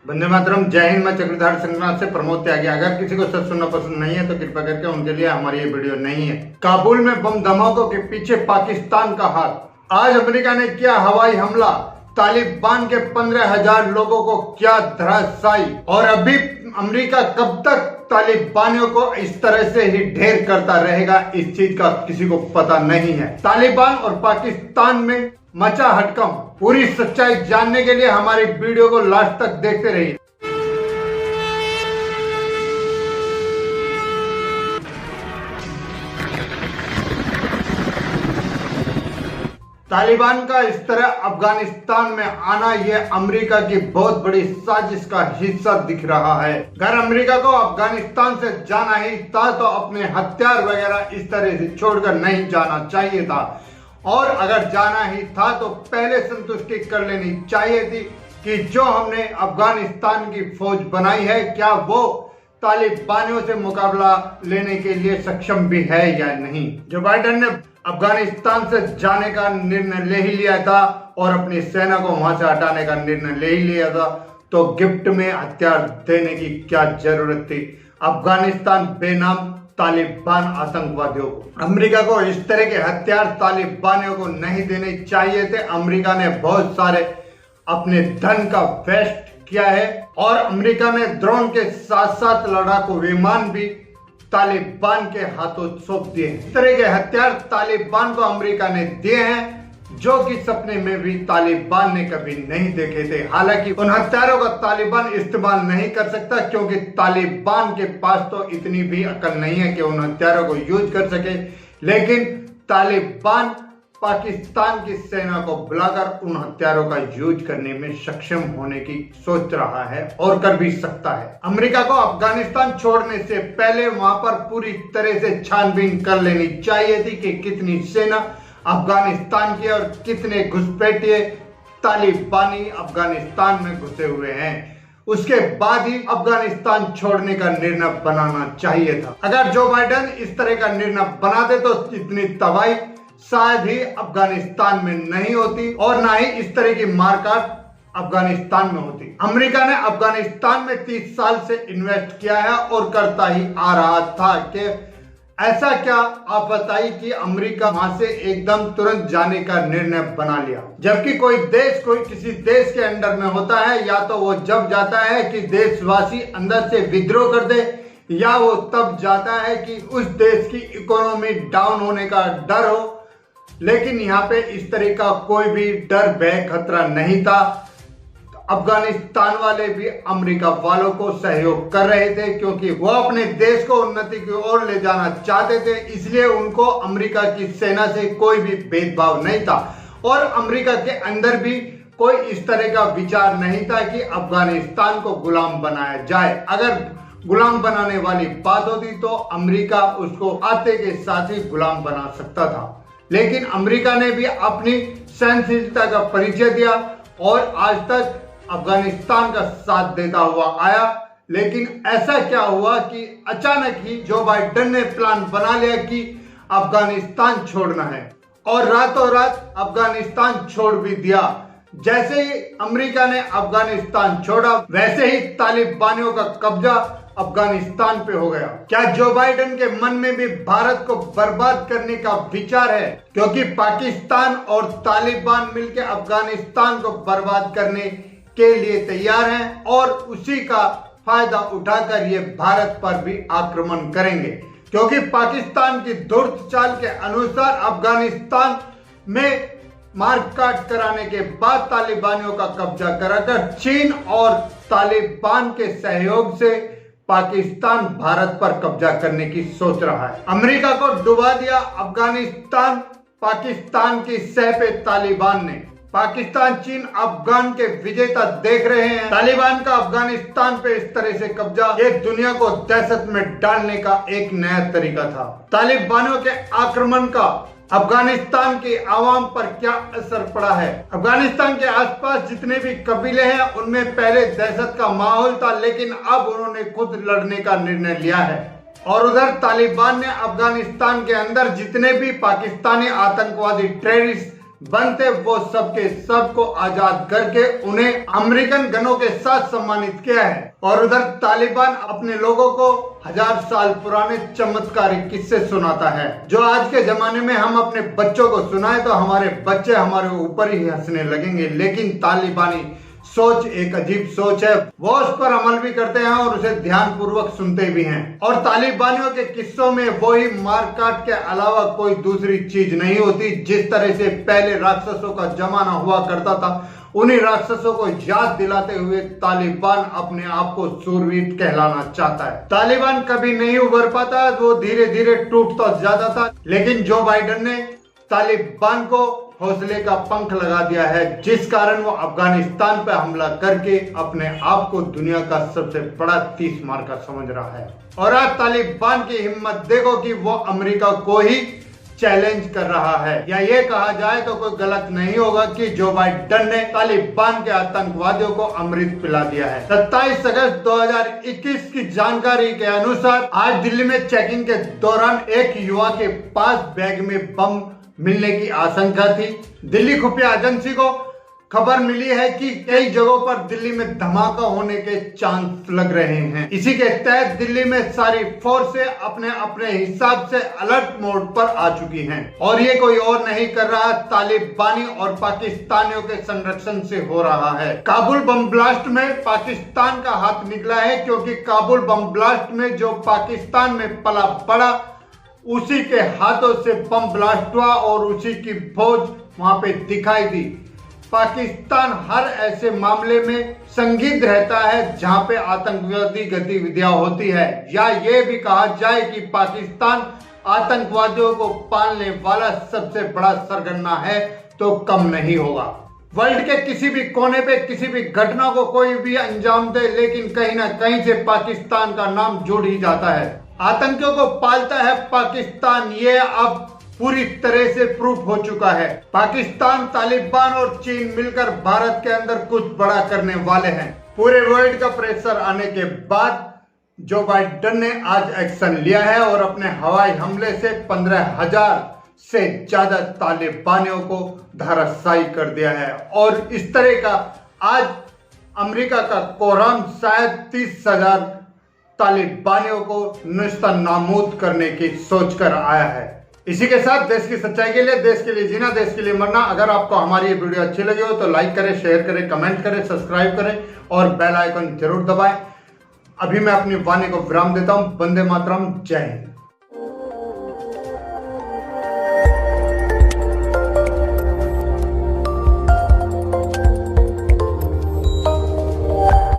वंदे मातरम। जय हिंद। मैं चक्रधार संक्रांत से प्रमोद त्यागी। अगर किसी को सच सुनना पसंद नहीं है तो कृपया करके उनके लिए हमारी ये वीडियो नहीं है। काबुल में बम धमाकों के पीछे पाकिस्तान का हाथ। आज अमेरिका ने किया हवाई हमला, तालिबान के 15,000 लोगों को क्या धराशायी। और अभी अमेरिका कब तक तालिबानियों को इस तरह से ही ढेर करता रहेगा, इस चीज का किसी को पता नहीं है। तालिबान और पाकिस्तान में मचा हड़कंप। पूरी सच्चाई जानने के लिए हमारी वीडियो को लास्ट तक देखते रहिए। तालिबान का इस तरह अफगानिस्तान में आना यह अमेरिका की बहुत बड़ी साजिश का हिस्सा दिख रहा है। अगर अमेरिका को अफगानिस्तान से जाना ही था तो अपने हथियार वगैरह इस तरह से छोड़कर नहीं जाना चाहिए था, और अगर जाना ही था तो पहले संतुष्टि कर लेनी चाहिए थी कि जो हमने अफगानिस्तान की फौज बनाई है क्या वो तालिबानियों से मुकाबला लेने के लिए सक्षम भी है या नहीं। जो बाइडेन ने अफगानिस्तान से जाने का निर्णय ले ही लिया था और अपनी सेना को वहां से हटाने का निर्णय ले ही लिया था, तो गिफ्ट में हथियार देने की क्या जरूरत थी अफगानिस्तान बेनाम तालिबान आतंकवादियों को। अमेरिका को इस तरह के हथियार तालिबानियों को नहीं देने चाहिए थे। अमेरिका ने बहुत सारे अपने धन का वेस्ट किया है और अमेरिका ने ड्रोन के साथ साथ लड़ाकू विमान भी तालिबान के हाथों सौंप दिए। इस तरह के हथियार तालिबान को अमेरिका ने दिए हैं जो कि सपने में भी तालिबान ने कभी नहीं देखे थे। हालांकि उन हथियारों का तालिबान इस्तेमाल नहीं कर सकता क्योंकि तालिबान के पास तो इतनी भी अकल नहीं है कि उन हथियारों को यूज कर सके, लेकिन तालिबान पाकिस्तान की सेना को बुलाकर उन हथियारों का यूज करने में सक्षम होने की सोच रहा है और कर भी सकता है। अमेरिका को अफगानिस्तान छोड़ने से पहले वहां पर पूरी तरह से छानबीन कर लेनी चाहिए थी कि कितनी सेना अफगानिस्तान की और कितने घुसपैठिए तालिबानी अफगानिस्तान में घुसे हुए हैं। उसके बाद ही अफगानिस्तान छोड़ने का निर्णय बनाना चाहिए था। अगर जो बाइडेन इस तरह का निर्णय बना दे तो इतनी तबाही शायद ही अफगानिस्तान में नहीं होती और ना ही इस तरह की मारकाट अफगानिस्तान में होती। अमेरिका ने अफगानिस्तान में 30 साल से इन्वेस्ट किया है और करता ही आ रहा था कि ऐसा क्या आप बताइए कि अमेरिका वहां से एकदम तुरंत जाने का निर्णय बना लिया। जबकि कोई किसी देश के अंडर में होता है या तो वो जब जाता है कि देशवासी अंदर से विद्रोह कर दे, या वो तब जाता है कि उस देश की इकोनॉमी डाउन होने का डर हो। लेकिन यहाँ पे इस तरह का कोई भी डर भय खतरा नहीं था। अफगानिस्तान वाले भी अमेरिका वालों को सहयोग कर रहे थे क्योंकि वो अपने देश को उन्नति की ओर ले जाना चाहते थे, इसलिए उनको अमेरिका की सेना से कोई भी भेदभाव नहीं था और अमेरिका के अंदर भी कोई इस तरह का विचार नहीं था कि अफगानिस्तान को गुलाम बनाया जाए। अगर गुलाम बनाने वाली बात होती तो अमेरिका उसको आते के साथ ही गुलाम बना सकता था, लेकिन अमेरिका ने भी अपनी सहनशीलता का परिचय दिया और आज तक अफगानिस्तान का साथ देता हुआ आया। लेकिन ऐसा क्या हुआ कि अचानक ही जो बाइडेन ने प्लान बना लिया कि अफगानिस्तान छोड़ना है और रातों रात अफगानिस्तान छोड़ भी दिया। जैसे ही अमेरिका ने अफगानिस्तान छोड़ा वैसे ही तालिबानियों का कब्जा अफगानिस्तान पे हो गया। क्या जो बाइडेन के मन में भी भारत को बर्बाद करने का विचार है? क्योंकि पाकिस्तान और तालिबान मिलकर अफगानिस्तान को बर्बाद करने के लिए तैयार हैं और उसी का फायदा उठाकर ये भारत पर भी आक्रमण करेंगे, क्योंकि पाकिस्तान की धूर्त चाल के अनुसार अफगानिस्तान में मारकाट कराने के बाद तालिबानियों का कब्जा कराकर चीन और तालिबान के सहयोग से पाकिस्तान भारत पर कब्जा करने की सोच रहा है। अमेरिका को डुबा दिया अफगानिस्तान पाकिस्तान की सह पे तालिबान ने। पाकिस्तान चीन अफगान के विजेता देख रहे हैं। तालिबान का अफगानिस्तान पे इस तरह से कब्जा ये दुनिया को दहशत में डालने का एक नया तरीका था। तालिबानों के आक्रमण का अफगानिस्तान के आवाम पर क्या असर पड़ा है? अफगानिस्तान के आसपास जितने भी कबीले हैं उनमें पहले दहशत का माहौल था, लेकिन अब उन्होंने खुद लड़ने का निर्णय लिया है। और उधर तालिबान ने अफगानिस्तान के अंदर जितने भी पाकिस्तानी आतंकवादी टेररिस्ट बनते वो सबके सबको आजाद करके उन्हें अमेरिकन गनों के साथ सम्मानित किया है। और उधर तालिबान अपने लोगों को 1000 साल पुराने चमत्कारिक किस्से सुनाता है, जो आज के जमाने में हम अपने बच्चों को सुनाए तो हमारे बच्चे हमारे ऊपर ही हंसने लगेंगे। लेकिन तालिबानी सोच एक अजीब सोच है, वो उस पर अमल भी करते हैं और उसे ध्यान पूर्वक सुनते भी हैं। और तालिबानियों के किस्सों में वही मारकाट के अलावा कोई दूसरी चीज नहीं होती। जिस तरह से पहले राक्षसों का जमाना हुआ करता था, उन्हीं राक्षसों को याद दिलाते हुए तालिबान अपने आप को सूरवीर कहलाना चाहता है। तालिबान कभी नहीं उभर पाता, वो धीरे धीरे टूटता ज्यादा था। लेकिन जो बाइडेन ने तालिबान को हौसले का पंख लगा दिया है, जिस कारण वो अफगानिस्तान पर हमला करके अपने आप को दुनिया का सबसे बड़ा 30 मार्का समझ रहा है। और आज तालिबान की हिम्मत देखो कि वो अमेरिका को ही चैलेंज कर रहा है। या ये कहा जाए तो कोई गलत नहीं होगा कि जो बाइडेन ने तालिबान के आतंकवादियों को अमृत पिला दिया है। 27 अगस्त 2021 की जानकारी के अनुसार आज दिल्ली में चेकिंग के दौरान एक युवा के पास बैग में बम मिलने की आशंका थी। दिल्ली खुफिया एजेंसी को खबर मिली है कि कई जगहों पर दिल्ली में धमाका होने के चांस लग रहे हैं। इसी के तहत दिल्ली में सारी फोर्सें अपने अपने हिसाब से अलर्ट मोड पर आ चुकी हैं। और ये कोई और नहीं कर रहा, तालिबानी और पाकिस्तानियों के संरक्षण से हो रहा है। काबुल बम ब्लास्ट में पाकिस्तान का हाथ निकला है, क्योंकि काबुल बम ब्लास्ट में जो पाकिस्तान में पला पड़ा उसी के हाथों से बम ब्लास्ट हुआ और उसी की फौज वहां पे दिखाई दी। पाकिस्तान हर ऐसे मामले में संदिग्ध रहता है जहां पे आतंकवादी गतिविधियां होती है, या ये भी कहा जाए कि पाकिस्तान आतंकवादियों को पालने वाला सबसे बड़ा सरगना है, तो कम नहीं होगा। वर्ल्ड के किसी भी कोने पे किसी भी घटना को कोई भी अंजाम दे, लेकिन कहीं ना कहीं से पाकिस्तान का नाम जुड़ ही जाता है। आतंकियों को पालता है पाकिस्तान, ये अब पूरी तरह से प्रूफ हो चुका है। पाकिस्तान, तालिबान और चीन मिलकर भारत के अंदर कुछ बड़ा करने वाले हैं। पूरे वर्ल्ड का प्रेशर आने के बाद जो बाइडेन ने आज एक्शन लिया है और अपने हवाई हमले से 15,000 से ज्यादा तालिबानियों को धराशायी कर दिया है। और इस तरह का आज अमेरिका का कोहराम शायद 30,000 तालिबानियों को निस्ता नाबूद करने की सोचकर आया है। इसी के साथ देश की सच्चाई के लिए, देश के लिए जीना, देश के लिए मरना। अगर आपको हमारी ये वीडियो अच्छी लगी हो तो लाइक करें, शेयर करें, कमेंट करें, सब्सक्राइब करें और बेल आइकन जरूर दबाएं। अभी मैं अपनी वाणी को विराम देता हूं। वंदे मातरम, जय हिंद।